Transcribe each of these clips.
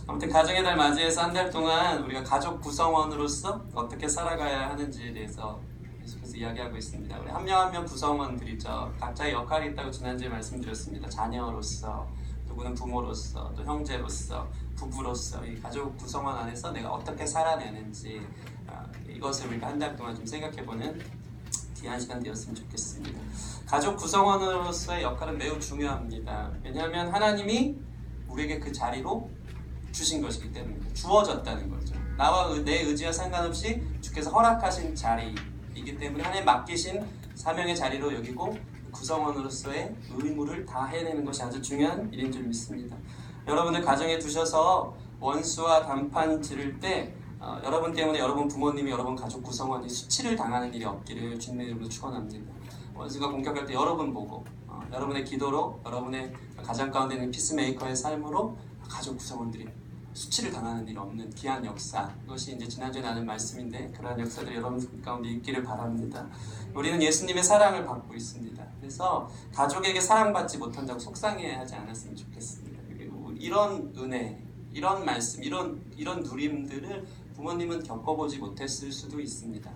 아무튼 가정의 달 맞이해서 한 달 동안 우리가 가족 구성원으로서 어떻게 살아가야 하는지에 대해서 계속해서 이야기하고 있습니다. 우리 한 명 한 명 구성원들이죠. 각자의 역할이 있다고 지난주에 말씀드렸습니다. 자녀로서, 누구는 부모로서, 또 형제로서, 부부로서 이 가족 구성원 안에서 내가 어떻게 살아내는지 이것을 우리가 한 달 동안 좀 생각해보는 귀한 시간 되었으면 좋겠습니다. 가족 구성원으로서의 역할은 매우 중요합니다. 왜냐하면 하나님이 우리에게 그 자리로 주신 것이기 때문입니다. 주어졌다는 거죠. 나와 내 의지와 상관없이 주께서 허락하신 자리이기 때문에 하나님 맡기신 사명의 자리로 여기고 구성원으로서의 의무를 다 해내는 것이 아주 중요한 일인 줄 믿습니다. 여러분들 가정에 두셔서 원수와 단판 지를 때 여러분 때문에 여러분 부모님이 여러분 가족 구성원이 수치를 당하는 일이 없기를 주님의 이름으로 축원합니다. 원수가 공격할 때 여러분 보고 여러분의 기도로 여러분의 가정 가운데 있는 피스메이커의 삶으로 가족 구성원들이 수치를 당하는 일 없는 귀한 역사, 이것이 이제 지난주에 나눈 말씀인데 그러한 역사들이 여러분 가운데 있기를 바랍니다. 우리는 예수님의 사랑을 받고 있습니다. 그래서 가족에게 사랑받지 못한다고 속상해하지 않았으면 좋겠습니다. 그리고 이런 은혜, 이런 말씀, 이런 누림들을 부모님은 겪어보지 못했을 수도 있습니다.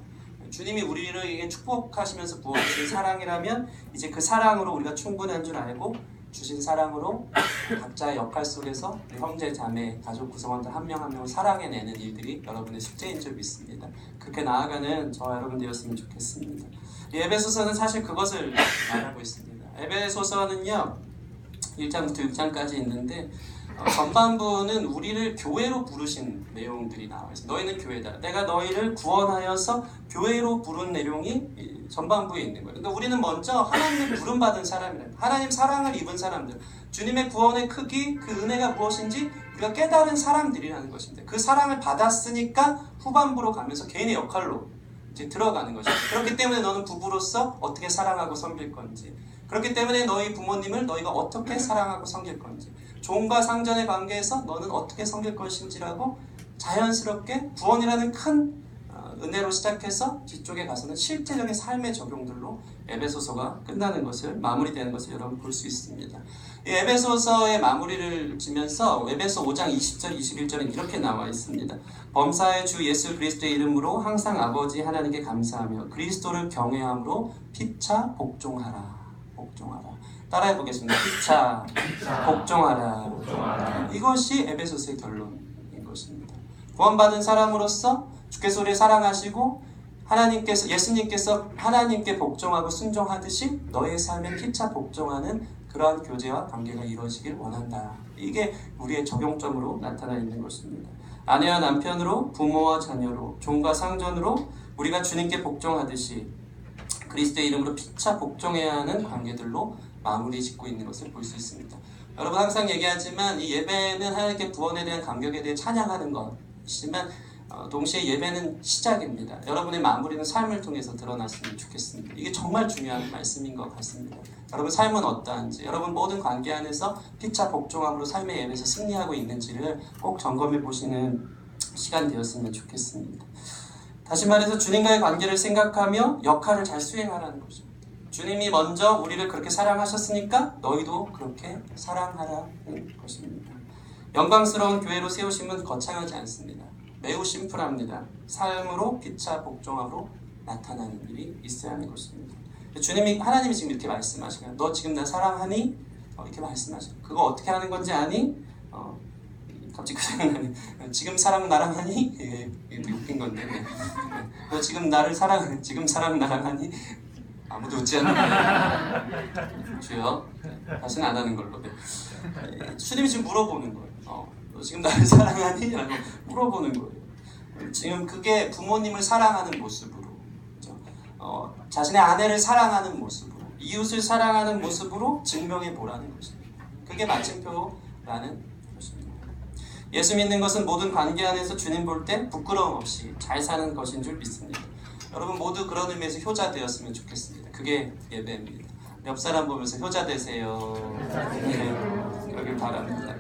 주님이 우리에게 축복하시면서 부어주신 사랑이라면 이제 그 사랑으로 우리가 충분한 줄 알고 주신 사랑으로 각자의 역할 속에서 형제, 자매, 가족 구성원들 한 명 한 명을 사랑해내는 일들이 여러분의 숙제인 줄 믿습니다. 그렇게 나아가는 저와 여러분 되었으면 좋겠습니다. 에베소서는 사실 그것을 말하고 있습니다. 에베소서는요 1장부터 6장까지 있는데 전반부는 우리를 교회로 부르신 내용들이 나와 있습니다. 너희는 교회다. 내가 너희를 구원하여서 교회로 부른 내용이 전반부에 있는 거예요. 그러니까 우리는 먼저 하나님의 부름받은 사람이라, 하나님 사랑을 입은 사람들, 주님의 구원의 크기, 그 은혜가 무엇인지 우리가 깨달은 사람들이라는 것인데 그 사랑을 받았으니까 후반부로 가면서 개인의 역할로 이제 들어가는 것이죠. 그렇기 때문에 너는 부부로서 어떻게 사랑하고 섬길 건지, 그렇기 때문에 너희 부모님을 너희가 어떻게 사랑하고 섬길 건지, 종과 상전의 관계에서 너는 어떻게 섬길 것인지라고 자연스럽게 구원이라는 큰 은혜로 시작해서 뒤쪽에 가서는 실제적인 삶의 적용들로 에베소서가 끝나는 것을, 마무리되는 것을 여러분 볼 수 있습니다. 이 에베소서의 마무리를 지면서 에베소 5장 20절 21절은 이렇게 나와 있습니다. 범사의 주 예수 그리스도의 이름으로 항상 아버지 하나님께 감사하며 그리스도를 경외함으로 피차 복종하라. 복종하라. 따라해 보겠습니다. 피차 복종하라. 이것이 에베소서의 결론인 것입니다. 구원받은 사람으로서 주께서 우리를 사랑하시고 하나님께서, 예수님께서 하나님께 복종하고 순종하듯이 너의 삶에 피차 복종하는 그러한 교제와 관계가 이루어지길 원한다. 이게 우리의 적용점으로 나타나 있는 것입니다. 아내와 남편으로, 부모와 자녀로, 종과 상전으로 우리가 주님께 복종하듯이 그리스도의 이름으로 피차 복종해야 하는 관계들로 마무리 짓고 있는 것을 볼 수 있습니다. 여러분 항상 얘기하지만 이 예배는 하나님께 구원에 대한 감격에 대해 찬양하는 것이지만 동시에 예배는 시작입니다. 여러분의 마무리는 삶을 통해서 드러났으면 좋겠습니다. 이게 정말 중요한 말씀인 것 같습니다. 여러분 삶은 어떠한지, 여러분 모든 관계 안에서 피차 복종함으로 삶의 예배에서 승리하고 있는지를 꼭 점검해 보시는 시간 되었으면 좋겠습니다. 다시 말해서 주님과의 관계를 생각하며 역할을 잘 수행하라는 것입니다. 주님이 먼저 우리를 그렇게 사랑하셨으니까 너희도 그렇게 사랑하라는 것입니다. 영광스러운 교회로 세우심은 거창하지 않습니다. 매우 심플합니다. 삶으로 피차 복종함으로 나타나는 일이 있어야 하는 것입니다. 주님이, 하나님이 지금 이렇게 말씀하시면 너 지금 나 사랑하니? 이렇게 말씀하셔요. 그거 어떻게 하는 건지 아니? 갑자기 그 생각나네. 지금 사랑 나랑 하니? 이게 되게 웃긴 건데. 너 지금 나를 지금 사랑 나랑 하니? 아무도 웃지 않는 주여 다시는 안 하는 걸로. 주님이 지금 물어보는 거예요. 너 지금 나를 사랑하니? 라고 물어보는 거예요. 지금 그게 부모님을 사랑하는 모습으로, 그렇죠? 자신의 아내를 사랑하는 모습으로, 이웃을 사랑하는 모습으로 증명해 보라는 것입니다. 그게 마침표라는 것입니다. 예수 믿는 것은 모든 관계 안에서 주님 볼 때 부끄러움 없이 잘 사는 것인 줄 믿습니다. 여러분 모두 그런 의미에서 효자 되었으면 좋겠습니다. 그게 예배입니다. 옆 사람 보면서 효자 되세요. 네, 그러길 바랍니다.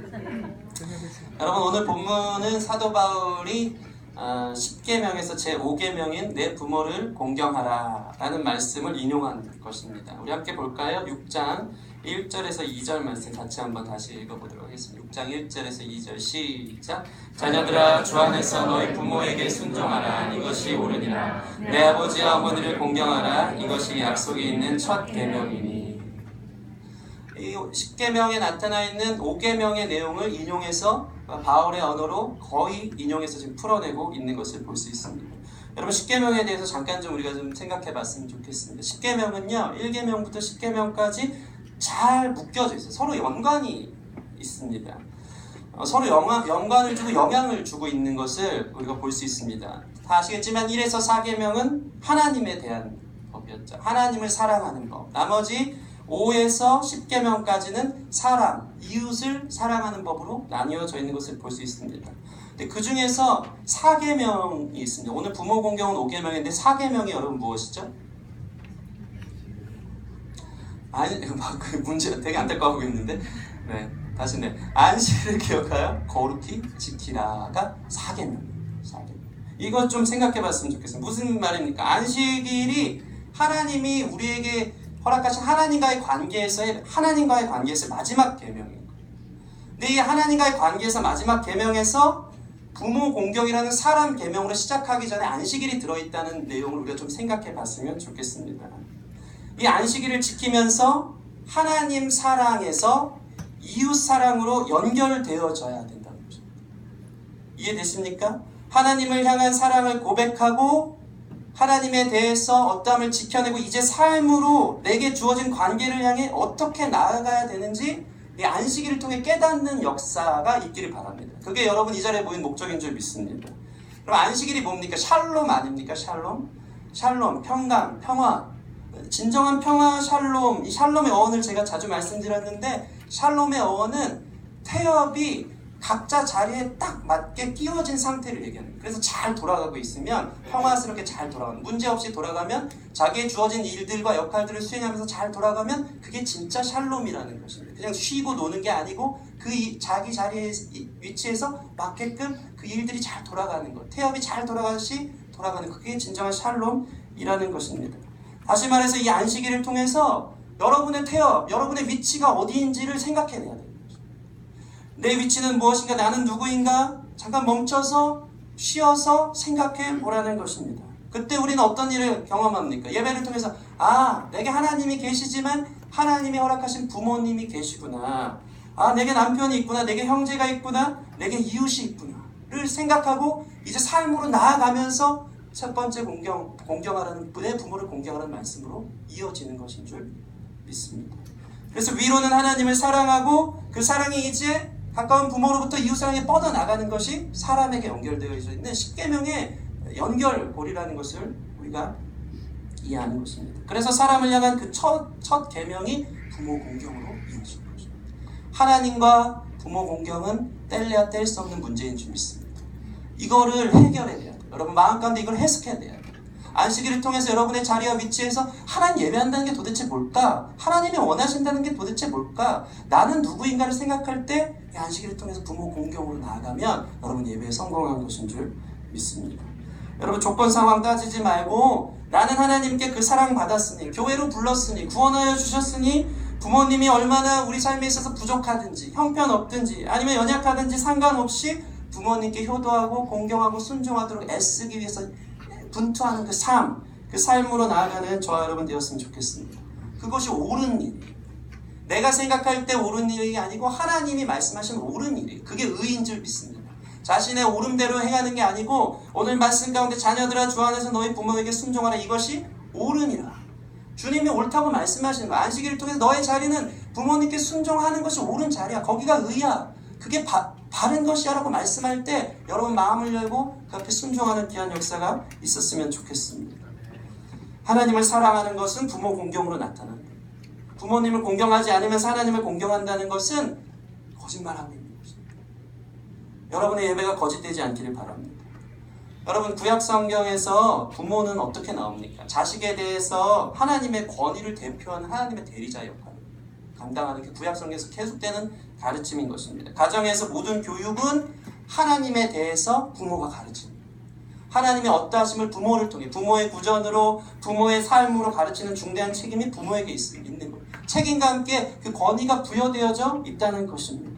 여러분 오늘 본문은 사도 바울이 10계명에서 제5계명인 내 부모를 공경하라 라는 말씀을 인용한 것입니다. 우리 함께 볼까요? 6장 1절에서 2절 말씀 같이 한번 다시 읽어보도록 하겠습니다. 6장 1절에서 2절 시작. 자녀들아 주 안에서 너희 부모에게 순종하라. 이것이 옳으니라. 내 아버지와 어머니를 공경하라. 이것이 약속이 있는 첫 계명이니. 이 10계명에 나타나 있는 5계명의 내용을 인용해서 바울의 언어로 거의 인용해서 지금 풀어내고 있는 것을 볼 수 있습니다. 여러분 10계명에 대해서 잠깐 좀 우리가 좀 생각해 봤으면 좋겠습니다. 10계명은요 1계명부터 10계명까지 잘 묶여져 있어요. 서로 연관이 있습니다. 서로 연관을 주고 영향을 주고 있는 것을 우리가 볼 수 있습니다. 다 아시겠지만 1에서 4계명은 하나님에 대한 법이었죠. 하나님을 사랑하는 법. 나머지 5에서 10계명까지는 사랑, 이웃을 사랑하는 법으로 나뉘어져 있는 것을 볼 수 있습니다. 근데 그 중에서 4계명이 있습니다. 오늘 부모 공경은 5계명인데 4계명이 여러분 무엇이죠? 아니, 그 문제 되게 안타까워하고 있는데, 네, 다시 네. 안식일을 기억하여 거룩히 지키라가 4계명. 이것 좀 생각해 봤으면 좋겠습니다. 무슨 말입니까? 안식일이 하나님이 우리에게 허락하신 하나님과의 관계에서의 마지막 계명인 거예요. 근데 이 하나님과의 관계에서 마지막 계명에서 부모 공경이라는 사람 계명으로 시작하기 전에 안식일이 들어있다는 내용을 우리가 좀 생각해 봤으면 좋겠습니다. 이 안식일을 지키면서 하나님 사랑에서 이웃 사랑으로 연결되어져야 된다는 거죠. 이해되십니까? 하나님을 향한 사랑을 고백하고 하나님에 대해서 어떠함을 지켜내고 이제 삶으로 내게 주어진 관계를 향해 어떻게 나아가야 되는지 이 안식일을 통해 깨닫는 역사가 있기를 바랍니다. 그게 여러분 이 자리에 모인 목적인 줄 믿습니다. 그럼 안식일이 뭡니까? 샬롬 아닙니까? 샬롬, 평강, 평화. 진정한 평화, 샬롬. 이 샬롬의 어원을 제가 자주 말씀드렸는데 샬롬의 어원은 태엽이 각자 자리에 딱 맞게 끼워진 상태를 얘기합니다. 그래서 잘 돌아가고 있으면 평화스럽게 잘 돌아가는, 문제 없이 돌아가면 자기의 주어진 일들과 역할들을 수행하면서 잘 돌아가면 그게 진짜 샬롬이라는 것입니다. 그냥 쉬고 노는 게 아니고 자기 자리의 위치에서 맞게끔 그 일들이 잘 돌아가는 것, 태엽이 잘 돌아가듯이 돌아가는 것, 그게 진정한 샬롬이라는 것입니다. 다시 말해서 이 안식일을 통해서 여러분의 태엽, 여러분의 위치가 어디인지를 생각해내야 됩니다. 내 위치는 무엇인가? 나는 누구인가? 잠깐 멈춰서 쉬어서 생각해 보라는 것입니다. 그때 우리는 어떤 일을 경험합니까? 예배를 통해서 내게 하나님이 계시지만 하나님이 허락하신 부모님이 계시구나. 내게 남편이 있구나. 내게 형제가 있구나. 내게 이웃이 있구나를 생각하고 이제 삶으로 나아가면서 첫 번째 공경하라는 내 부모를 공경하라는 말씀으로 이어지는 것인 줄 믿습니다. 그래서 위로는 하나님을 사랑하고 그 사랑이 이제 가까운 부모로부터 이웃사랑에 뻗어나가는 것이 사람에게 연결되어 있는 10계명의 연결고리라는 것을 우리가 이해하는 것입니다. 그래서 사람을 향한 그 첫 계명이 부모 공경으로 이어지는 것입니다. 하나님과 부모 공경은 뗄래야 뗄 수 없는 문제인 줄 믿습니다. 이거를 해결해야 돼요. 여러분 마음 가운데 이걸 해석해야 돼요. 안식일을 통해서 여러분의 자리와 위치에서 하나님 예배한다는 게 도대체 뭘까? 하나님이 원하신다는 게 도대체 뭘까? 나는 누구인가를 생각할 때 이 안식일을 통해서 부모 공경으로 나아가면 여러분 예배에 성공한 것인 줄 믿습니다. 여러분 조건 상황 따지지 말고 나는 하나님께 그 사랑 받았으니 교회로 불렀으니 구원하여 주셨으니 부모님이 얼마나 우리 삶에 있어서 부족하든지 형편없든지 아니면 연약하든지 상관없이 부모님께 효도하고 공경하고 순종하도록 애쓰기 위해서 분투하는 그 삶으로 나아가는 저와 여러분 되었으면 좋겠습니다. 그것이 옳은 일이에요. 내가 생각할 때 옳은 일이 아니고 하나님이 말씀하신 옳은 일이에요. 그게 의인 줄 믿습니다. 자신의 옳음대로 행하는 게 아니고 오늘 말씀 가운데 자녀들아 주 안에서 너희 부모에게 순종하라 이것이 옳으니라. 주님이 옳다고 말씀하시는 거야. 안식일을 통해서 너의 자리는 부모님께 순종하는 것이 옳은 자리야. 거기가 의야. 그게 바른 것이야 라고 말씀할 때 여러분 마음을 열고 그 앞에 순종하는 귀한 역사가 있었으면 좋겠습니다. 하나님을 사랑하는 것은 부모 공경으로 나타난다. 부모님을 공경하지 않으면서 하나님을 공경한다는 것은 거짓말하고 있는 것입니다. 여러분의 예배가 거짓되지 않기를 바랍니다. 여러분 구약 성경에서 부모는 어떻게 나옵니까? 자식에 대해서 하나님의 권위를 대표하는 하나님의 대리자 역할을 감당하는 게 구약 성경에서 계속되는 가르침인 것입니다. 가정에서 모든 교육은 하나님에 대해서 부모가 가르칩니다. 하나님의 어떠하심을 부모를 통해 부모의 구전으로 부모의 삶으로 가르치는 중대한 책임이 부모에게 있는 거예요. 책임과 함께 그 권위가 부여되어져 있다는 것입니다.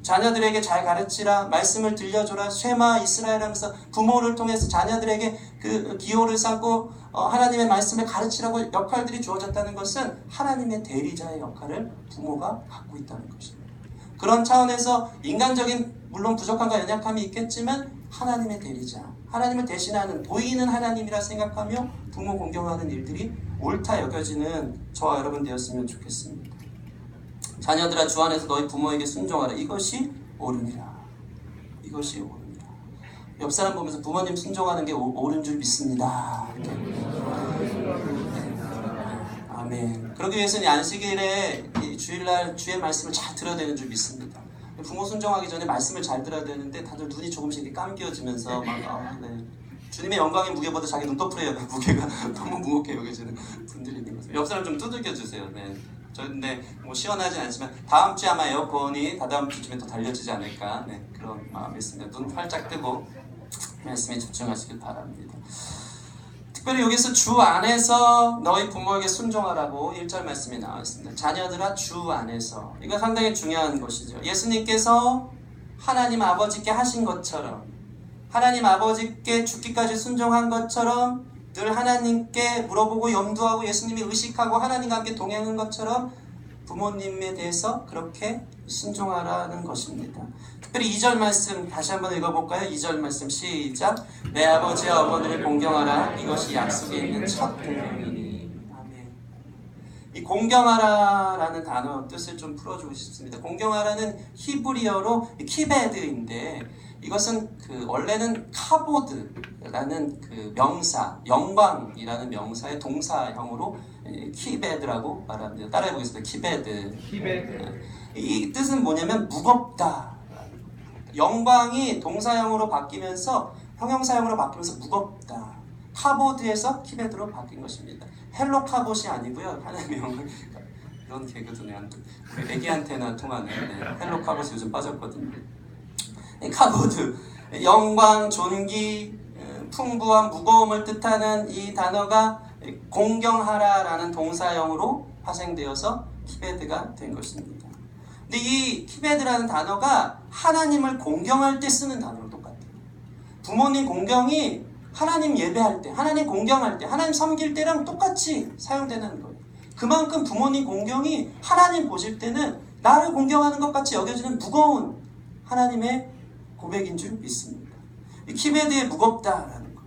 자녀들에게 잘 가르치라, 말씀을 들려줘라, 쉐마 이스라엘 하면서 부모를 통해서 자녀들에게 그 기호를 쌓고 하나님의 말씀을 가르치라고 역할들이 주어졌다는 것은 하나님의 대리자의 역할을 부모가 갖고 있다는 것입니다. 그런 차원에서 인간적인 물론 부족함과 연약함이 있겠지만 하나님의 대리자, 하나님을 대신하는 보이는 하나님이라 생각하며 부모 공경하는 일들이 옳다 여겨지는 저와 여러분 되었으면 좋겠습니다. 자녀들아 주 안에서 너희 부모에게 순종하라. 이것이 옳으니라. 이것이 옳으니라. 옆 사람 보면서 부모님 순종하는 게 옳은 줄 믿습니다. 아멘. 그러기 위해서는 안식일에 주일날 주의 말씀을 잘 들어야 되는 줄 믿습니다. 부모 순종하기 전에 말씀을 잘 들어야 되는데 다들 눈이 조금씩 이렇게 감겨지면서 주님의 영광의 무게보다 자기 눈꺼풀의 무게가 너무 무겁게 여겨지는 분들이 있는 거죠. 옆 사람 좀 두들겨 주세요. 네. 근데 뭐 시원하진 않지만 다음 주에 아마 에어컨이 다다음 주쯤에 또 달려지지 않을까, 네, 그런 마음이 있습니다. 눈 활짝 뜨고 말씀에 집중하시길 바랍니다. 특별히 여기서 주 안에서 너희 부모에게 순종하라고 1절 말씀이 나와 있습니다. 자녀들아 주 안에서. 이거 상당히 중요한 것이죠. 예수님께서 하나님 아버지께 하신 것처럼, 하나님 아버지께 죽기까지 순종한 것처럼 늘 하나님께 물어보고 염두하고 예수님이 의식하고 하나님과 함께 동행하는 것처럼 부모님에 대해서 그렇게 순종하라는 것입니다. 특별히 2절 말씀 다시 한번 읽어볼까요? 2절 말씀 시작. 내 아버지와 어머니를 공경하라. 이것이 약속에 있는 첫 계명이니. 아멘. 이 공경하라라는 단어 뜻을 좀 풀어주고 싶습니다. 공경하라는 히브리어로 키베드인데 이것은 원래는 카보드라는 그 명사, 영광이라는 명사의 동사형으로 키베드라고 말합니다. 따라해보겠습니다. 키베드. 이 뜻은 뭐냐면 무겁다. 영광이 동사형으로 바뀌면서 형용사형으로 바뀌면서 무겁다. 카보드에서 키베드로 바뀐 것입니다. 헬로 카봇이 아니고요. 하나님의 영광. 이런 개그도 우리 애기한테나 통하는 헬로 카봇이 요즘 빠졌거든요. 카보드, 영광, 존귀, 풍부한 무거움을 뜻하는 이 단어가 공경하라라는 동사형으로 파생되어서 키베드가 된 것입니다. 근데 이 키베드라는 단어가 하나님을 공경할 때 쓰는 단어랑 똑같아요. 부모님 공경이 하나님 예배할 때, 하나님 공경할 때, 하나님 섬길 때랑 똑같이 사용되는 거예요. 그만큼 부모님 공경이 하나님 보실 때는 나를 공경하는 것 같이 여겨지는 무거운 하나님의 고백인 줄 믿습니다. 이 키베드에 무겁다라는 거.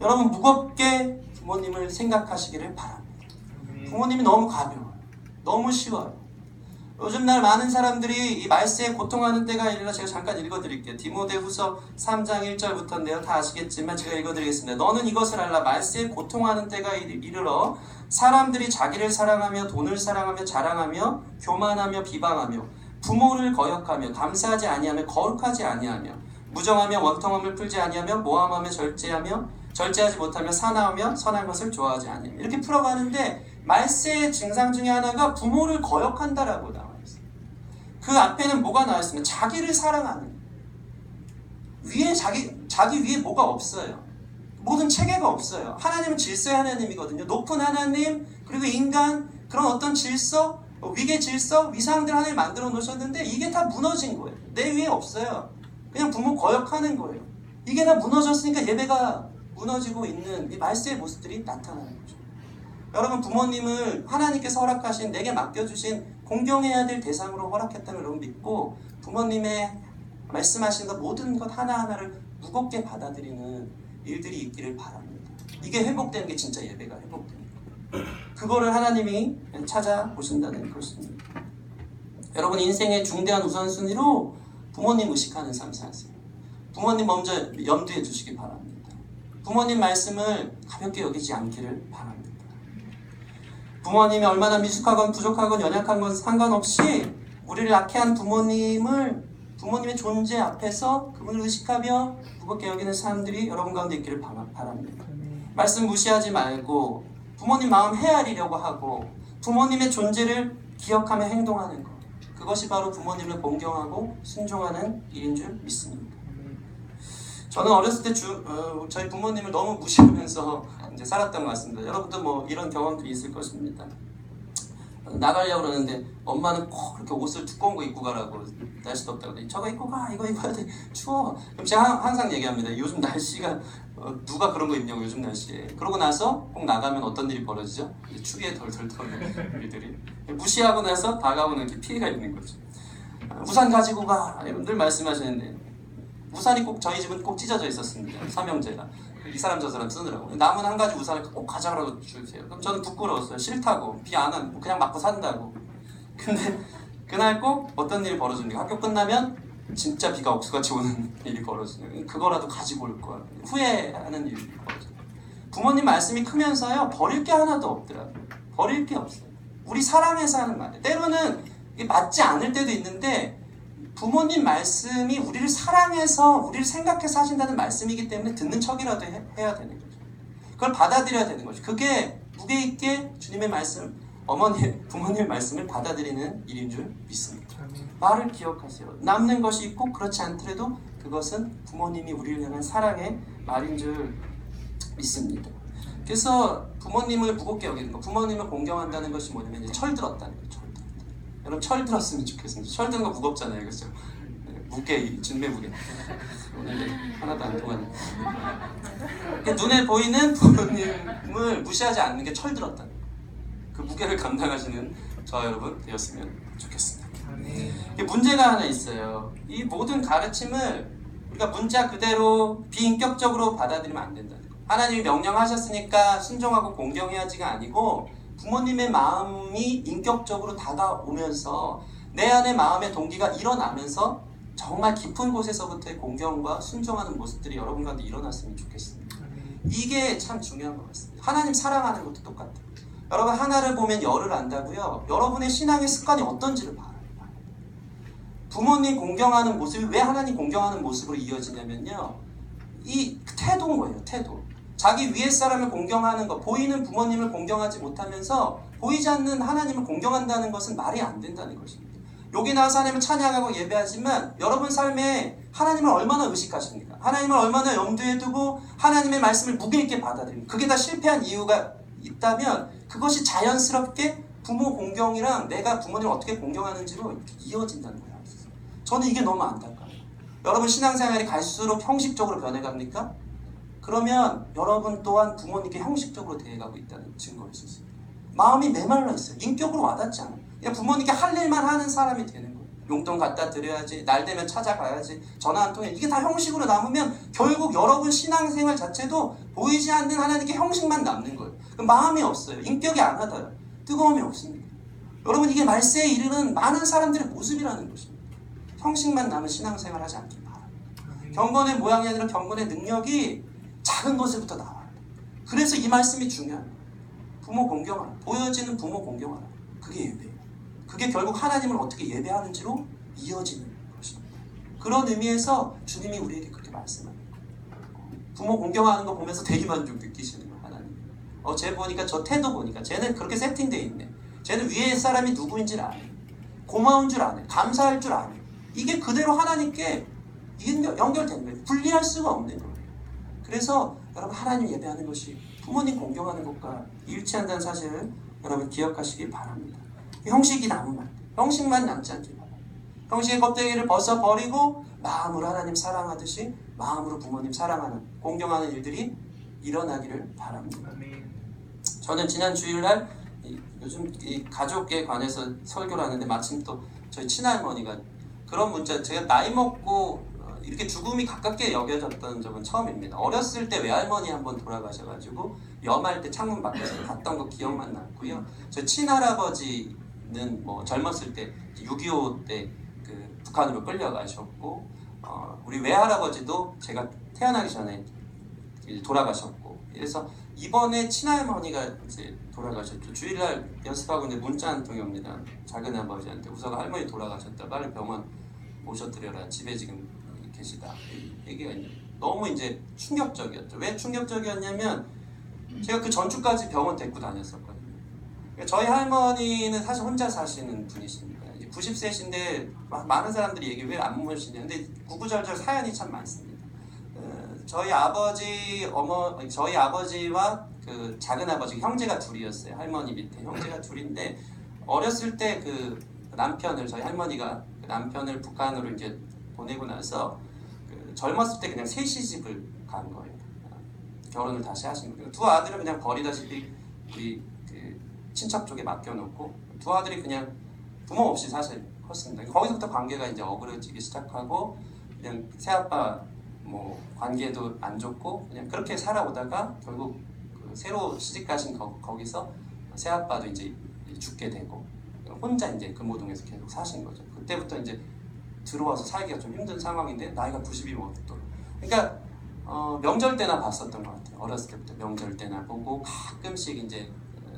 여러분 무겁게 부모님을 생각하시기를 바랍니다. 부모님이 너무 가벼워요. 너무 쉬워요. 요즘 날 많은 사람들이 이 말세에 고통하는 때가 이르러 제가 잠깐 읽어드릴게요. 디모데후서 3장 1절부터인데요. 다 아시겠지만 제가 읽어드리겠습니다. 너는 이것을 알라. 말세에 고통하는 때가 이르러 사람들이 자기를 사랑하며 돈을 사랑하며 자랑하며 교만하며 비방하며 부모를 거역하며 감사하지 아니하며 거룩하지 아니하며 무정하며 원통함을 풀지 아니하며 모함하며 절제하지 못하며 사나우며 선한 것을 좋아하지 아니하며 이렇게 풀어가는데 말세의 증상 중에 하나가 부모를 거역한다라고 나와 있어요. 그 앞에는 뭐가 나와 있으면 자기를 사랑하는 위에 자기 위에 뭐가 없어요. 모든 체계가 없어요. 하나님은 질서의 하나님이거든요. 높은 하나님 그리고 인간 그런 어떤 질서 위계 질서, 위상들 하나님 만들어 놓으셨는데 이게 다 무너진 거예요. 내 위에 없어요. 그냥 부모 거역하는 거예요. 이게 다 무너졌으니까 예배가 무너지고 있는 이 말세의 모습들이 나타나는 거죠. 여러분 부모님을 하나님께서 허락하신 내게 맡겨주신 공경해야 될 대상으로 허락했다는 여러분 믿고 부모님의 말씀하신 것 모든 것 하나하나를 무겁게 받아들이는 일들이 있기를 바랍니다. 이게 회복되는 게 진짜 예배가 회복되는 거예요. 그거를 하나님이 찾아보신다는 것입니다. 여러분 인생의 중대한 우선순위로 부모님 의식하는 삶 사세요. 부모님 먼저 염두에 두시기 바랍니다. 부모님 말씀을 가볍게 여기지 않기를 바랍니다. 부모님이 얼마나 미숙하건 부족하건 연약한 건 상관없이 우리를 낳게 한 부모님의 존재 앞에서 그분을 의식하며 무겁게 여기는 사람들이 여러분 가운데 있기를 바랍니다. 말씀 무시하지 말고 부모님 마음 헤아리려고 하고 부모님의 존재를 기억하며 행동하는 것, 그것이 바로 부모님을 공경하고 순종하는 일인 줄 믿습니다. 저는 어렸을 때 저희 부모님을 너무 무시하면서 이제 살았던 것 같습니다. 여러분도 뭐 이런 경험들이 있을 것입니다. 나가려고 그러는데 엄마는 꼭 그렇게 옷을 두꺼운 거 입고 가라고, 날씨도 없다고. 저거 입고 가, 이거 입어야 돼, 추워. 그럼 제가 항상 얘기합니다. 요즘 날씨가 누가 그런 거 입냐고, 요즘 날씨에. 그러고 나서 꼭 나가면 어떤 일이 벌어지죠? 추위에 덜덜 떠는 우리들이 무시하고 나서 다가오는 게 피해가 있는 거죠. 우산 가지고 가, 늘 말씀하시는데 우산이 꼭 저희 집은 꼭 찢어져 있었습니다. 삼형제가 이 사람 저 사람 쓰느라고. 남은 한 가지 우산을 꼭 가져가라고 주세요. 그럼 저는 부끄러웠어요. 싫다고, 비 안 하면 그냥 맞고 산다고. 근데 그날 꼭 어떤 일이 벌어집니까? 학교 끝나면 진짜 비가 옥수같이 오는 일이 벌어지는, 그거라도 가지고 올 거야. 후회하는 일이 벌어져요. 부모님 말씀이 크면서요, 버릴 게 하나도 없더라고요. 버릴 게 없어요. 우리 사랑해서 하는 말이에요. 때로는 이게 맞지 않을 때도 있는데 부모님 말씀이 우리를 사랑해서, 우리를 생각해서 하신다는 말씀이기 때문에 듣는 척이라도 해야 되는 거죠. 그걸 받아들여야 되는 거죠. 그게 무게 있게 주님의 말씀, 부모님의 말씀을 받아들이는 일인 줄 믿습니다. 말을 기억하세요. 남는 것이 있고 그렇지 않더라도 그것은 부모님이 우리를 향한 사랑의 말인 줄 믿습니다. 그래서 부모님을 무겁게 여기는 거, 부모님을 공경한다는 것이 뭐냐면 이제 철들었다는 거예요. 여러분 철 들었으면 좋겠습니다. 철 드는 거 무겁잖아요, 그렇죠? 무게, 주님의 무게. 오늘 하나도 안 통하네. 눈에 보이는 부모님을 무시하지 않는 게 철 들었다. 그 무게를 감당하시는 저와 여러분 되었으면 좋겠습니다. 문제가 하나 있어요. 이 모든 가르침을 우리가 문자 그대로 비인격적으로 받아들이면 안 된다는 거예요. 하나님이 명령하셨으니까 순종하고 공경해야지가 아니고, 부모님의 마음이 인격적으로 다가오면서 내 안의 마음의 동기가 일어나면서 정말 깊은 곳에서부터의 공경과 순종하는 모습들이 여러분 가운데 일어났으면 좋겠습니다. 이게 참 중요한 것 같습니다. 하나님 사랑하는 것도 똑같아요. 여러분 하나를 보면 열을 안다고요. 여러분의 신앙의 습관이 어떤지를 봐요. 부모님 공경하는 모습이 왜 하나님 공경하는 모습으로 이어지냐면요, 이 태도인 거예요. 태도. 자기 위에 사람을 공경하는 것, 보이는 부모님을 공경하지 못하면서 보이지 않는 하나님을 공경한다는 것은 말이 안 된다는 것입니다. 여기 나와서 하나님을 찬양하고 예배하지만 여러분 삶에 하나님을 얼마나 의식하십니까? 하나님을 얼마나 염두에 두고 하나님의 말씀을 무게 있게 받아들입니까? 그게 다 실패한 이유가 있다면 그것이 자연스럽게 부모 공경이랑 내가 부모님을 어떻게 공경하는지로 이어진다는 거예요. 저는 이게 너무 안타까워요. 여러분 신앙생활이 갈수록 형식적으로 변해갑니까? 그러면 여러분 또한 부모님께 형식적으로 대해가고 있다는 증거일 수 있습니다. 마음이 메말라 있어요. 인격으로 와닿지 않아요. 그냥 부모님께 할 일만 하는 사람이 되는 거예요. 용돈 갖다 드려야지, 날 되면 찾아가야지, 전화 한 통에, 이게 다 형식으로 남으면 결국 여러분 신앙생활 자체도 보이지 않는 하나님께 형식만 남는 거예요. 그럼 마음이 없어요. 인격이 안 하다요. 뜨거움이 없습니다. 여러분 이게 말세에 이르는 많은 사람들의 모습이라는 것입니다. 형식만 남은 신앙생활 하지 않길 바랍니다. 경건의 모양이 아니라 경건의 능력이 작은 것에부터 나와요. 그래서 이 말씀이 중요합니다. 부모 공경하라. 보여지는 부모 공경하라. 그게 예배예요. 그게 결국 하나님을 어떻게 예배하는지로 이어지는 것입니다. 그런 의미에서 주님이 우리에게 그렇게 말씀합니다. 부모 공경하는 거 보면서 대리만족 느끼시는 거예요. 하나님. 쟤 보니까, 저 태도 보니까 쟤는 그렇게 세팅되어 있네. 쟤는 위에 사람이 누구인지를 아네. 고마운 줄 아네. 감사할 줄 아네. 이게 그대로 하나님께 연결된 거예요. 분리할 수가 없는 거예요. 그래서 여러분 하나님 예배하는 것이 부모님 공경하는 것과 일치한다는 사실을 여러분 기억하시기 바랍니다. 형식이 남으면 안 돼요. 형식만 남지 않길 바랍니다. 형식의 껍데기를 벗어버리고 마음으로 하나님 사랑하듯이 마음으로 부모님 사랑하는, 공경하는 일들이 일어나기를 바랍니다. 저는 지난 주일날 요즘 이 가족에 관해서 설교를 하는데 마침 또 저희 친할머니가 그런 문자, 제가 나이 먹고 이렇게 죽음이 가깝게 여겨졌던 적은 처음입니다. 어렸을 때 외할머니 한번 돌아가셔가지고 염할 때 창문 밖에서 봤던 거 기억만 났고요. 저 친할아버지는 뭐 젊었을 때 6.25 때 그 북한으로 끌려가셨고, 우리 외할아버지도 제가 태어나기 전에 돌아가셨고, 그래서 이번에 친할머니가 이제 돌아가셨죠. 주일날 연습하고 있는데 문자 한 통이 옵니다. 작은 아버지한테 우서가 할머니 돌아가셨다. 빨리 병원 모셔드려라. 집에 지금 계시다. 얘기가 있는데 너무 이제 충격적이었죠. 왜 충격적이었냐면 제가 그 전주까지 병원 데리고 다녔었거든요. 저희 할머니는 사실 혼자 사시는 분이십니다. 이제 90세신데 많은 사람들이 얘기 왜 안 모시냐. 근데 구구절절 사연이 참 많습니다. 저희 아버지와 그 작은 아버지 형제가 둘이었어요. 할머니 밑에 형제가 둘인데 어렸을 때 그 남편을 저희 할머니가 그 남편을 북한으로 이제 보내고 나서 그 젊었을 때 그냥 새 시집을 간 거예요. 결혼을 다시 하신 거예요. 두 아들은 그냥 버리다시피 우리 그 친척 쪽에 맡겨놓고 두 아들이 그냥 부모 없이 사실 컸습니다. 거기서부터 관계가 이제 어그러지기 시작하고 그냥 새아빠 뭐 관계도 안 좋고 그냥 그렇게 살아오다가 결국 그 새로 시집 가신 거기서 새아빠도 이제 죽게 되고 혼자 이제 금호동에서 계속 사신 거죠. 그때부터 이제 들어와서 살기가 좀 힘든 상황인데 나이가 90이면 또 그러니까 명절 때나 봤었던 것 같아요. 어렸을 때부터 명절 때나 보고 가끔씩 이제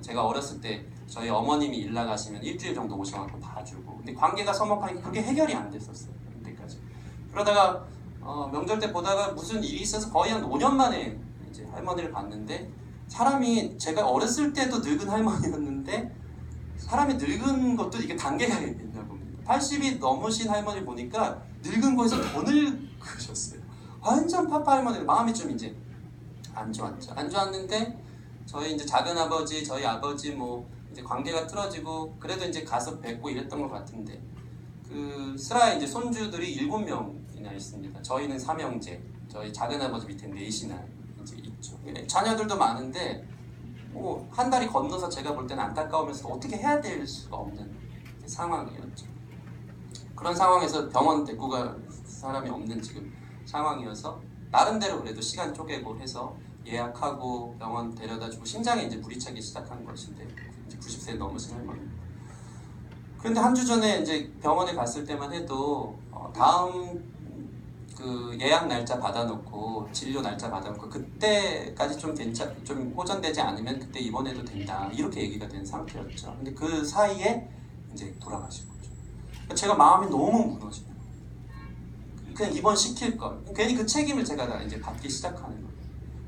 제가 어렸을 때 저희 어머님이 일 나가시면 일주일 정도 오셔갖고 봐주고 근데 관계가 서먹하니까 그게 해결이 안 됐었어요. 그때까지. 그러다가 명절 때 보다가 무슨 일이 있어서 거의 한 5년 만에 이제 할머니를 봤는데 사람이 제가 어렸을 때도 늙은 할머니였는데 사람이 늙은 것도 이게 단계가 있나 봅니다. 80이 넘으신 할머니 보니까 늙은 거에서 더 늙으셨어요. 완전 파파 할머니 마음이 좀 이제 안 좋았죠. 안 좋았는데 저희 이제 작은 아버지, 저희 아버지 뭐 이제 관계가 틀어지고 그래도 이제 가서 뵙고 이랬던 것 같은데 그 슬하에 이제 손주들이 7명이나 있습니다. 저희는 3형제, 저희 작은 아버지 밑에 4이나 이제 있죠. 자녀들도 많은데 뭐 한 달이 건너서 제가 볼 때는 안타까우면서 어떻게 해야 될 수가 없는 상황이었죠. 그런 상황에서 병원 데리고 갈 사람이 없는 지금 상황이어서 나름대로 그래도 시간 쪼개고 해서 예약하고 병원 데려다주고 심장에 이제 물이 차기 시작한 것인데 이제 90세 넘으신 할머니. 그런데 한 주 전에 이제 병원에 갔을 때만 해도 다음 그 예약 날짜 받아놓고 진료 날짜 받아놓고 그때까지 좀 호전되지 않으면 그때 입원해도 된다 이렇게 얘기가 된 상태였죠. 근데 그 사이에 이제 돌아가신 거죠. 제가 마음이 너무 무너지고 그냥 입원시킬 걸 괜히 그 책임을 제가 다 이제 받기 시작하는 거예요.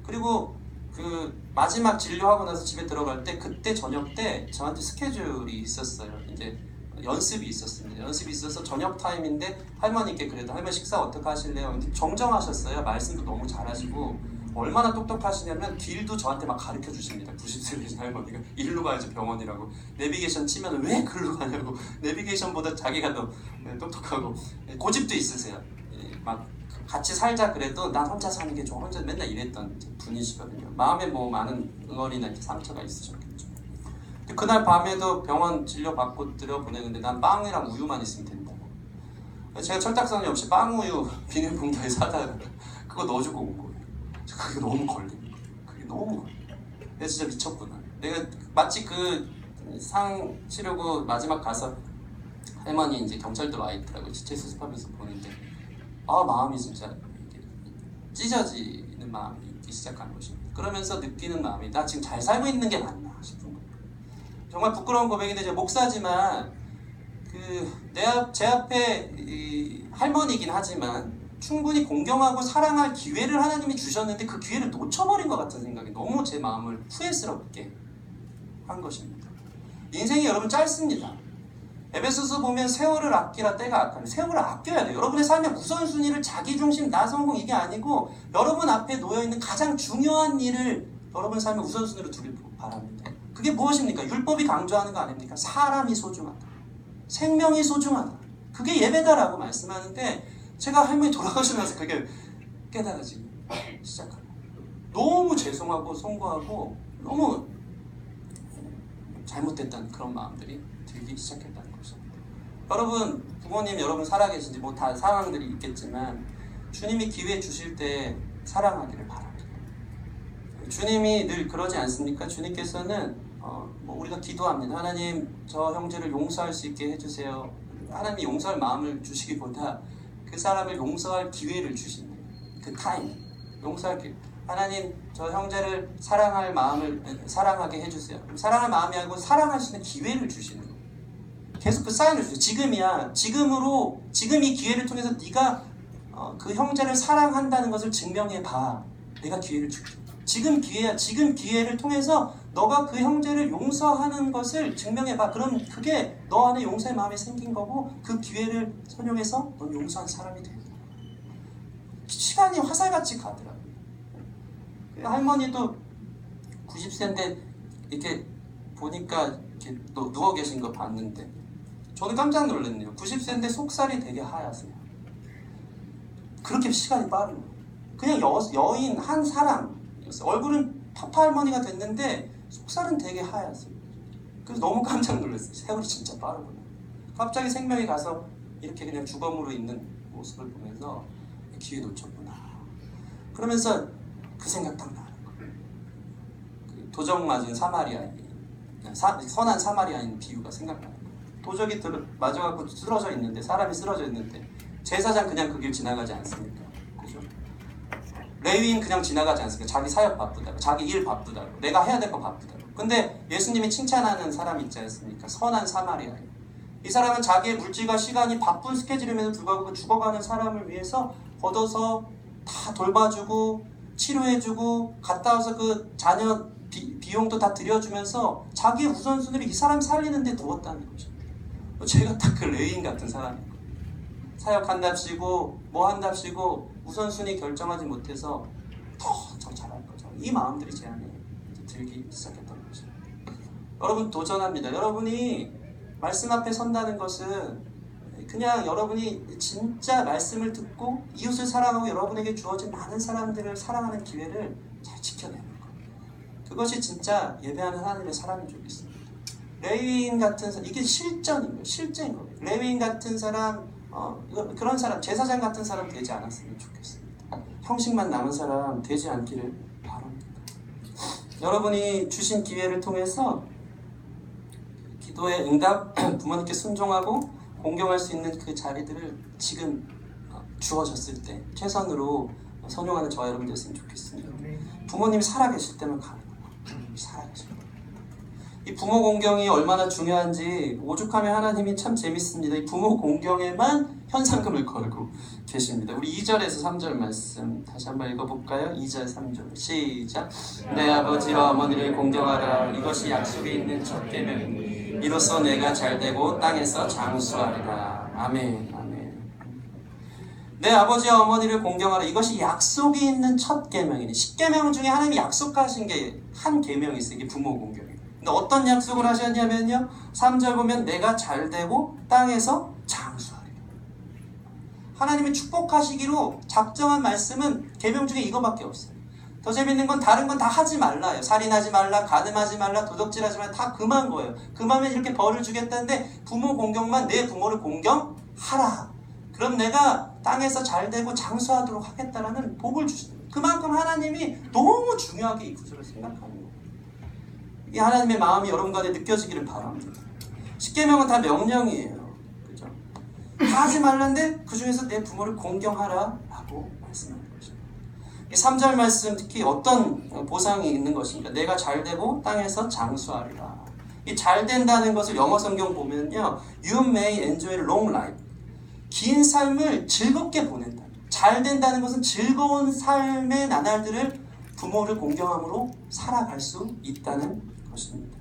그리고 그 마지막 진료하고 나서 집에 들어갈 때 그때 저녁 때 저한테 스케줄이 있었어요. 이제 연습이 있었습니다. 연습이 있어서 저녁 타임인데 할머니께 그래도 할머니 식사 어떻게 하실래요? 근데 정정하셨어요. 말씀도 너무 잘하시고 얼마나 똑똑하시냐면 길도 저한테 막 가르쳐 주십니다. 90세 되신 할머니가 일로 가야지 병원이라고 내비게이션 치면 왜 글로 가냐고 내비게이션보다 자기가 더 똑똑하고 고집도 있으세요. 막 같이 살자 그래도 난 혼자 사는 게 좋아 혼자 맨날 이랬던 분이시거든요. 마음에 뭐 많은 응어리나 상처가 있으셨겠죠. 그날 밤에도 병원 진료 받고 들여보내는데 난 빵이랑 우유만 있으면 된다고. 제가 철딱선이 없이 빵 우유 비닐봉다에 사다가 그거 넣어주고 온 거예요. 그게 너무 걸린 거예요. 그게 너무 걸린 거예요. 내가 진짜 미쳤구나. 내가 마치 그 상 치르고 마지막 가서 할머니 이제 경찰들 와 있더라고요. 지체 수습하면서 보는데 마음이 진짜 찢어지는 마음이 있기 시작한 것입니다. 그러면서 느끼는 마음이 나 지금 잘 살고 있는 게 맞나 싶은 거예요. 정말 부끄러운 고백인데 제가 목사지만 제 앞에 할머니이긴 하지만 충분히 공경하고 사랑할 기회를 하나님이 주셨는데 그 기회를 놓쳐버린 것 같은 생각이 너무 제 마음을 후회스럽게 한 것입니다. 인생이 여러분 짧습니다. 에베소서 보면 세월을 아끼라 때가 악하니 세월을 아껴야 돼요. 여러분의 삶의 우선순위를 자기중심, 나 성공 이게 아니고 여러분 앞에 놓여있는 가장 중요한 일을 여러분 삶의 우선순위로 두길 바랍니다. 그게 무엇입니까? 율법이 강조하는 거 아닙니까? 사람이 소중하다. 생명이 소중하다. 그게 예배다라고 말씀하는데 제가 할머니 돌아가시고 나서 그게 깨달아지기 시작합니다. 너무 죄송하고 송구하고 너무 잘못됐다는 그런 마음들이 들기 시작했다는 것입니다. 여러분 부모님 여러분 살아계신지 뭐 다 상황들이 있겠지만 주님이 기회 주실 때 사랑하기를 바랍니다. 주님이 늘 그러지 않습니까? 주님께서는 뭐 우리가 기도합니다. 하나님 저 형제를 용서할 수 있게 해주세요. 하나님이 용서할 마음을 주시기보다 그 사람을 용서할 기회를 주신다. 그 타임 용서할 기회. 하나님 저 형제를 사랑할 마음을 사랑하게 해주세요. 사랑할 마음이 아니고 사랑할 수 있는 기회를 주시는 거예요. 계속 그 사인을 주세요. 지금이야. 지금 이 기회를 통해서 네가 그 형제를 사랑한다는 것을 증명해봐. 내가 기회를 줄게. 지금 기회야. 지금 기회를 통해서 너가 그 형제를 용서하는 것을 증명해봐. 그럼 그게 너 안에 용서의 마음이 생긴 거고 그 기회를 선용해서 넌 용서한 사람이 된다. 시간이 화살같이 가더라고요. 할머니도 90세인데 이렇게 보니까 이렇게 누워 계신 거 봤는데 저는 깜짝 놀랐네요. 90세인데 속살이 되게 하얗세요. 그렇게 시간이 빠른 거예요. 그냥 여인 한 사람, 얼굴은 파파 할머니가 됐는데 속살은 되게 하얗어요. 그래서 너무 깜짝 놀랐어요. 세월이 진짜 빠르구나. 갑자기 생명이 가서 이렇게 그냥 주검으로 있는 모습을 보면서 기회 놓쳤구나. 그러면서 그 생각 딱 나는 거예요. 그 도적 맞은 사마리아인, 선한 사마리아인 비유가 생각나는 거예요. 도적이 맞아갖고 쓰러져 있는데, 사람이 쓰러져 있는데 제사장 그냥 그 길 지나가지 않습니까? 그죠? 레위인 그냥 지나가지 않습니까? 자기 사역 바쁘다고, 자기 일 바쁘다고, 내가 해야 될 거 바쁘다고. 근데 예수님이 칭찬하는 사람 있지 않습니까? 선한 사마리아인. 이 사람은 자기의 물질과 시간이 바쁜 스케줄임에도 불구하고 그 죽어가는 사람을 위해서 걷어서 다 돌봐주고 치료해주고 갔다 와서 그 자녀 비용도 다 들여주면서 자기의 우선순위를 이 사람 살리는 데 두었다는 거죠. 제가 딱 그 레위인 같은 사람이에요. 사역한답시고 뭐 한답시고 우선순위 결정하지 못해서 더 잘할 거죠. 이 마음들이 제 안에 들기 시작했던 거죠. 여러분 도전합니다. 여러분이 말씀 앞에 선다는 것은 그냥 여러분이 진짜 말씀을 듣고 이웃을 사랑하고 여러분에게 주어진 많은 사람들을 사랑하는 기회를 잘 지켜내는 거예요. 그것이 진짜 예배하는 하나님의 사람인 줄 믿습니다. 레위인 같은 사람, 이게 실전인 거예요. 실제인 거예요. 레위인 같은 사람, 그런 사람, 제사장 같은 사람 되지 않았으면 좋겠습니다. 형식만 남은 사람 되지 않기를 바랍니다. 여러분이 주신 기회를 통해서 기도의 응답, 부모님께 순종하고 공경할 수 있는 그 자리들을 지금 주어졌을 때 최선으로 선용하는 저와 여러분 됐으면 좋겠습니다. 부모님이 살아계실 때만 가능합니다. 살아계실 때. 이 부모 공경이 얼마나 중요한지 오죽하면 하나님이 참 재밌습니다. 이 부모 공경에만 현상금을 걸고 계십니다. 우리 2절에서 3절 말씀 다시 한번 읽어볼까요? 2절 3절 시작. 내 아버지와 어머니를 공경하라. 이것이 약속에 있는 첫 계명이니 이로써 내가 잘되고 땅에서 장수하리라. 아멘. 아멘. 내 아버지와 어머니를 공경하라. 이것이 약속이 있는 첫 계명이니 10계명 중에 하나님이 약속하신 게 한 계명이 있어요. 이게 부모 공경이에요. 근데 어떤 약속을 하셨냐면요, 3절 보면 내가 잘되고 땅에서 장수하리라. 하나님이 축복하시기로 작정한 말씀은 계명 중에 이거밖에 없어요. 더 재밌는 건 다른 건 다 하지 말라요. 살인하지 말라, 가늠하지 말라, 도둑질하지 말라, 다 금한 거예요. 금하면 이렇게 벌을 주겠다는데 부모 공경만 내 부모를 공경하라. 그럼 내가 땅에서 잘되고 장수하도록 하겠다라는 복을 주시는 거예요. 그만큼 하나님이 너무 중요하게 이 구절을 생각하는 거예요. 이 하나님의 마음이 여러분 가운데 느껴지기를 바랍니다. 10계명은 다 명령이에요. 그죠? 다 하지 말란데 그 중에서 내 부모를 공경하라 라고 말씀하는 거죠. 이 3절 말씀 특히 어떤 보상이 있는 것입니까? 내가 잘되고 땅에서 장수하리라. 이 잘된다는 것을 영어 성경 보면요, You may enjoy long life. 긴 삶을 즐겁게 보낸다. 잘된다는 것은 즐거운 삶의 나날들을 부모를 공경함으로 살아갈 수 있다는 것입니다.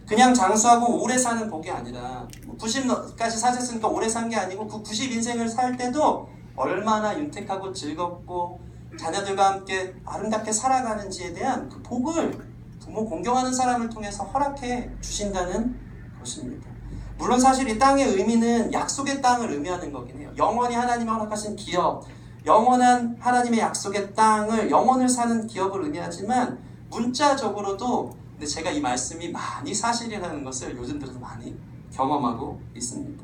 그냥 장수하고 오래 사는 복이 아니라 90까지 사셨으니까 오래 산 게 아니고 그 90인생을 살 때도 얼마나 윤택하고 즐겁고 자녀들과 함께 아름답게 살아가는지에 대한 그 복을 부모 공경하는 사람을 통해서 허락해 주신다는 것입니다. 물론 사실 이 땅의 의미는 약속의 땅을 의미하는 거긴 해요. 영원히 하나님이 허락하신 기업, 영원한 하나님의 약속의 땅을, 영원을 사는 기업을 의미하지만 문자적으로도 근데 제가 이 말씀이 많이 사실이라는 것을 요즘 들어서 많이 경험하고 있습니다.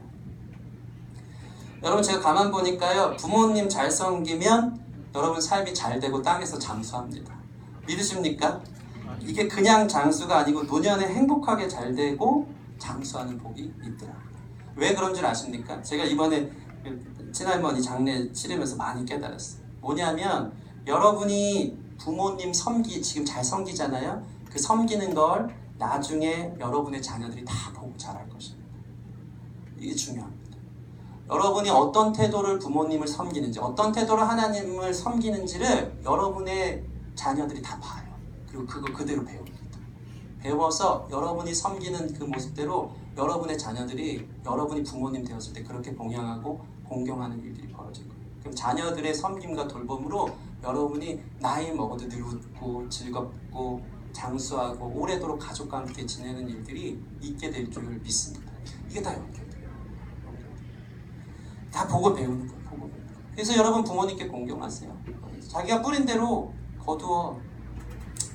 여러분 제가 가만 보니까요, 부모님 잘 섬기면 여러분 삶이 잘 되고 땅에서 장수합니다. 믿으십니까? 이게 그냥 장수가 아니고 노년에 행복하게 잘 되고 장수하는 복이 있더라고요. 왜 그런 줄 아십니까? 제가 이번에 친할머니 장례 치르면서 많이 깨달았어요. 뭐냐면 여러분이 부모님 지금 잘 섬기잖아요. 그 섬기는 걸 나중에 여러분의 자녀들이 다 보고 잘할 것입니다. 이게 중요합니다. 여러분이 어떤 태도를 부모님을 섬기는지, 어떤 태도로 하나님을 섬기는지를 여러분의 자녀들이 다 봐요. 그리고 그거 그대로 배웁니다. 배워서 여러분이 섬기는 그 모습대로 여러분의 자녀들이 여러분이 부모님 되었을 때 그렇게 봉양하고 공경하는 일들이 벌어질 거예요. 그럼 자녀들의 섬김과 돌봄으로 여러분이 나이 먹어도 늘 웃고 즐겁고 장수하고 오래도록 가족과 함께 지내는 일들이 있게 될 줄 믿습니다. 이게 다 연결돼요. 다 보고 배우는 거예요. 보고 배우는 거예요. 그래서 여러분 부모님께 공경하세요. 자기가 뿌린 대로 거두어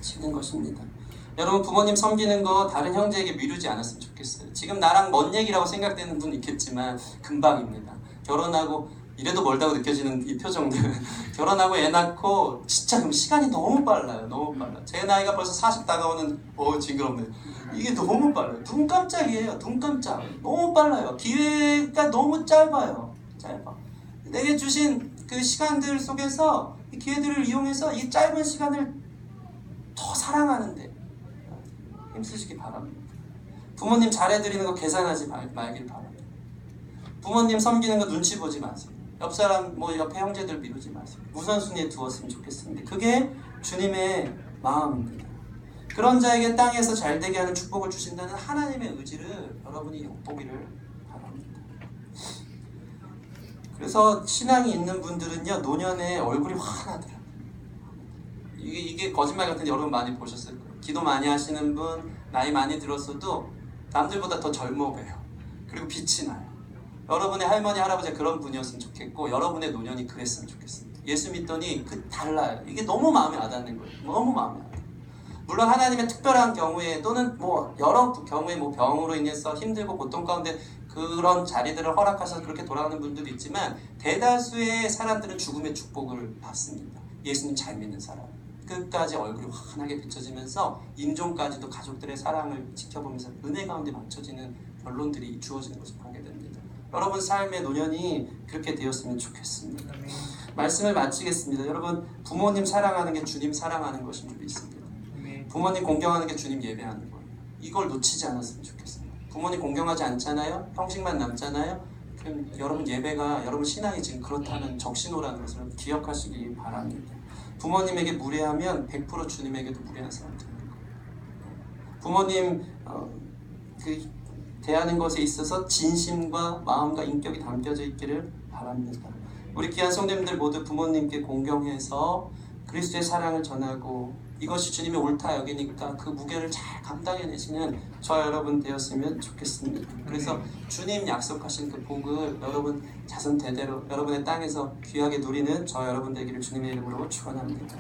지는 것입니다. 여러분 부모님 섬기는 거 다른 형제에게 미루지 않았으면 좋겠어요. 지금 나랑 먼 얘기라고 생각되는 분 있겠지만 금방입니다. 결혼하고 이래도 멀다고 느껴지는 이 표정들은 결혼하고 애 낳고 진짜 그럼 시간이 너무 빨라요. 너무 빨라요. 제 나이가 벌써 40 다가오는 징그럽네요. 이게 너무 빨라요. 눈 깜짝이에요. 눈 깜짝. 너무 빨라요. 기회가 너무 짧아요. 짧아. 내게 주신 그 시간들 속에서 이 기회들을 이용해서 이 짧은 시간을 더 사랑하는데 힘쓰시기 바랍니다. 부모님 잘해드리는 거 계산하지 말길 바랍니다. 부모님 섬기는 거 눈치 보지 마세요. 옆 사람, 옆에 형제들 미루지 마세요. 우선순위에 두었으면 좋겠습니다. 그게 주님의 마음입니다. 그런 자에게 땅에서 잘되게 하는 축복을 주신다는 하나님의 의지를 여러분이 엿보기를 바랍니다. 그래서 신앙이 있는 분들은요, 노년에 얼굴이 환하더라고요. 이게 거짓말 같은데 여러분 많이 보셨을 거예요. 기도 많이 하시는 분, 나이 많이 들었어도 남들보다 더 젊어 보여요. 그리고 빛이 나요. 여러분의 할머니, 할아버지가 그런 분이었으면 좋겠고 여러분의 노년이 그랬으면 좋겠습니다. 예수 믿더니 달라요. 이게 너무 마음에 와닿는 거예요. 너무 마음에 와닿아요. 물론 하나님의 특별한 경우에 또는 여러 경우에 병으로 인해서 힘들고 고통 가운데 그런 자리들을 허락하셔서 그렇게 돌아가는 분들도 있지만 대다수의 사람들은 죽음의 축복을 받습니다. 예수님 잘 믿는 사람. 끝까지 얼굴이 환하게 비춰지면서 임종까지도 가족들의 사랑을 지켜보면서 은혜 가운데 맞춰지는 결론들이 주어지는 것을 보게 됩니다. 여러분 삶의 노년이 그렇게 되었으면 좋겠습니다. 말씀을 마치겠습니다. 여러분 부모님 사랑하는 게 주님 사랑하는 것인 줄 믿습니다. 부모님 공경하는 게 주님 예배하는 거예요. 이걸 놓치지 않았으면 좋겠습니다. 부모님 공경하지 않잖아요. 형식만 남잖아요. 그럼 여러분 예배가 여러분 신앙이 지금 그렇다는 적신호라는 것을 기억하시기 바랍니다. 부모님에게 무례하면 100% 주님에게도 무례한 사람이 되는 거예요. 부모님 대하는 것에 있어서 진심과 마음과 인격이 담겨져 있기를 바랍니다. 우리 귀한 성도님들 모두 부모님께 공경해서 그리스도의 사랑을 전하고 이것이 주님의 옳다 여기니까 그 무게를 잘 감당해내시는 저 여러분 되었으면 좋겠습니다. 그래서 주님 약속하신 그 복을 여러분 자손 대대로 여러분의 땅에서 귀하게 누리는 저 여러분 되기를 주님의 이름으로 축원합니다.